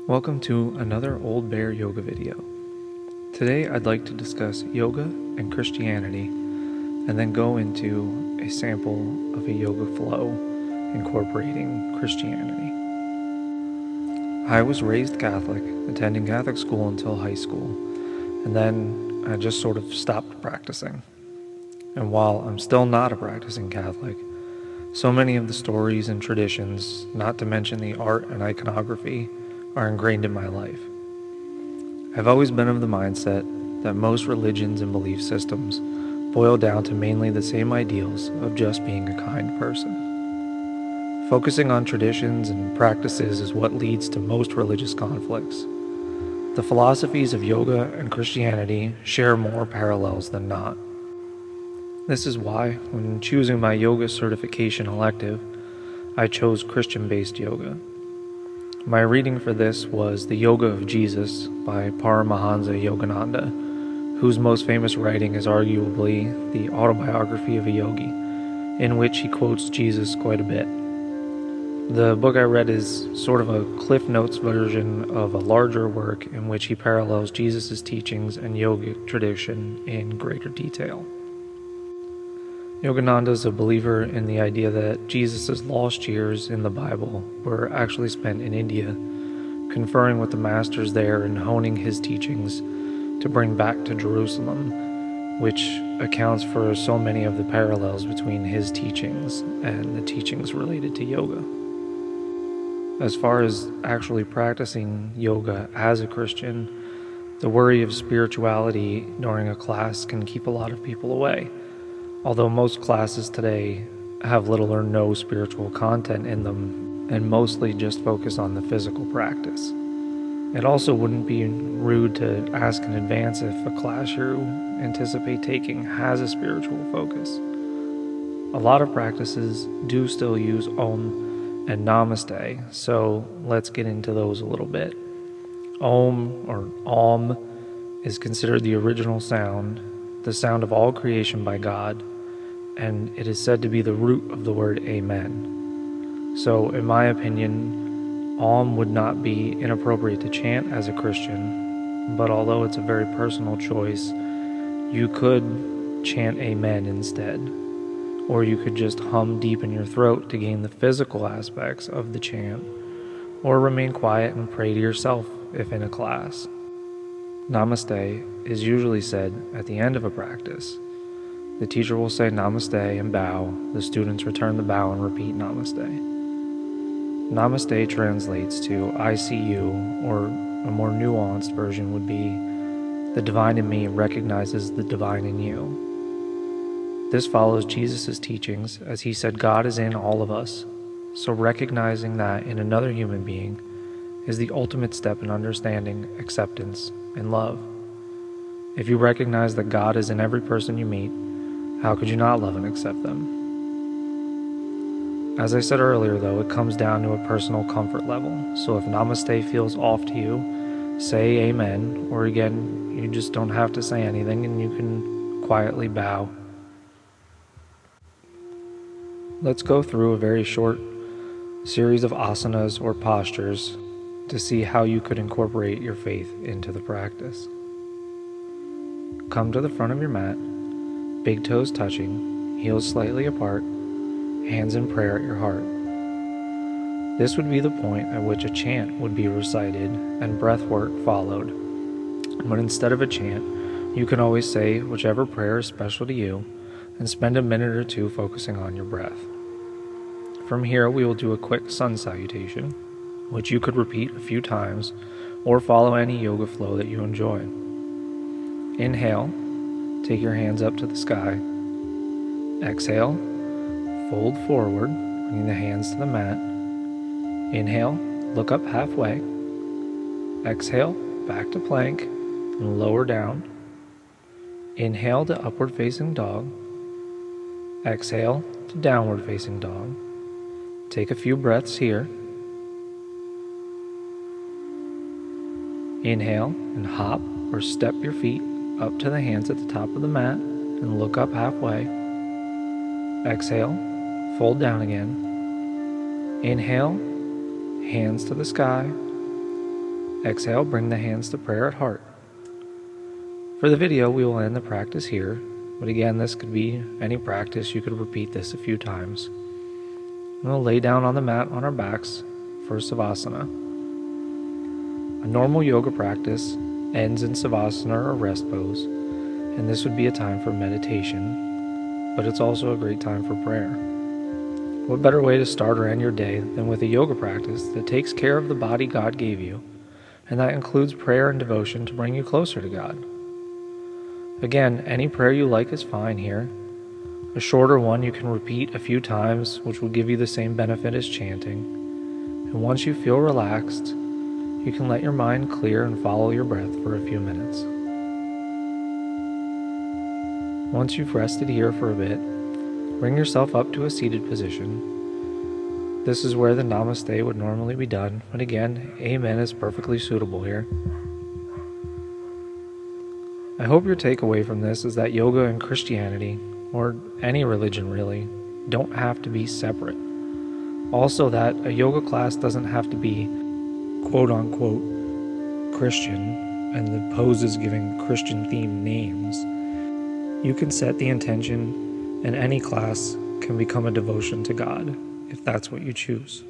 Welcome to another Old Bear Yoga video. Today I'd like to discuss yoga and Christianity and then go into a sample of a yoga flow incorporating Christianity. I was raised Catholic, attending Catholic school until high school, and then I just sort of stopped practicing. And while I'm still not a practicing Catholic, so many of the stories and traditions, not to mention the art and iconography, are ingrained in my life. I've always been of the mindset that most religions and belief systems boil down to mainly the same ideals of just being a kind person. Focusing on traditions and practices is what leads to most religious conflicts. The philosophies of yoga and Christianity share more parallels than not. This is why, when choosing my yoga certification elective, I chose Christian-based yoga. My reading for this was The Yoga of Jesus by Paramahansa Yogananda, whose most famous writing is arguably the Autobiography of a Yogi, in which he quotes Jesus quite a bit. The book I read is sort of a Cliff Notes version of a larger work in which he parallels Jesus' teachings and yogic tradition in greater detail. Yogananda is a believer in the idea that Jesus' lost years in the Bible were actually spent in India, conferring with the masters there and honing his teachings to bring back to Jerusalem, which accounts for so many of the parallels between his teachings and the teachings related to yoga. As far as actually practicing yoga as a Christian, the worry of spirituality during a class can keep a lot of people away. Although most classes today have little or no spiritual content in them and mostly just focus on the physical practice. It also wouldn't be rude to ask in advance if a class you anticipate taking has a spiritual focus. A lot of practices do still use Om and Namaste, so let's get into those a little bit. Om, or Om, is considered the original sound, the sound of all creation by God, and it is said to be the root of the word Amen. So, in my opinion, Om would not be inappropriate to chant as a Christian, but although it's a very personal choice, you could chant Amen instead, or you could just hum deep in your throat to gain the physical aspects of the chant, or remain quiet and pray to yourself if in a class. Namaste is usually said at the end of a practice. The teacher will say Namaste and bow. The students return the bow and repeat Namaste. Namaste translates to I see you, or a more nuanced version would be the divine in me recognizes the divine in you. This follows Jesus' teachings, as he said God is in all of us, so recognizing that in another human being is the ultimate step in understanding, acceptance, and love. If you recognize that God is in every person you meet, how could you not love and accept them? As I said earlier, though, it comes down to a personal comfort level. So if Namaste feels off to you, say Amen, or again, you just don't have to say anything and you can quietly bow. Let's go through a very short series of asanas or postures to see how you could incorporate your faith into the practice. Come to the front of your mat, big toes touching, heels slightly apart, hands in prayer at your heart. This would be the point at which a chant would be recited and breath work followed. But instead of a chant, you can always say whichever prayer is special to you and spend a minute or two focusing on your breath. From here, we will do a quick sun salutation, which you could repeat a few times or follow any yoga flow that you enjoy. Inhale, take your hands up to the sky. Exhale, fold forward, bringing the hands to the mat. Inhale, look up halfway. Exhale, back to plank and lower down. Inhale to upward facing dog. Exhale to downward facing dog. Take a few breaths here. Inhale and hop or step your feet up to the hands at the top of the mat and look up halfway. Exhale, fold down again. Inhale, hands to the sky. Exhale, bring the hands to prayer at heart. For the video, we will end the practice here, but again, this could be any practice. You could repeat this a few times. We'll lay down on the mat on our backs for Savasana. A normal yoga practice ends in Savasana or rest pose, and this would be a time for meditation, but it's also a great time for prayer. What better way to start or end your day than with a yoga practice that takes care of the body God gave you, and that includes prayer and devotion to bring you closer to God. Again, any prayer you like is fine here. A shorter one you can repeat a few times, which will give you the same benefit as chanting. And once you feel relaxed, you can let your mind clear and follow your breath for a few minutes. Once you've rested here for a bit, bring yourself up to a seated position. This is where the Namaste would normally be done, but again, Amen is perfectly suitable here. I hope your takeaway from this is that yoga and Christianity, or any religion really, don't have to be separate. Also that a yoga class doesn't have to be quote-unquote Christian, and the poses giving Christian-themed names. You can set the intention, and any class can become a devotion to God, if that's what you choose.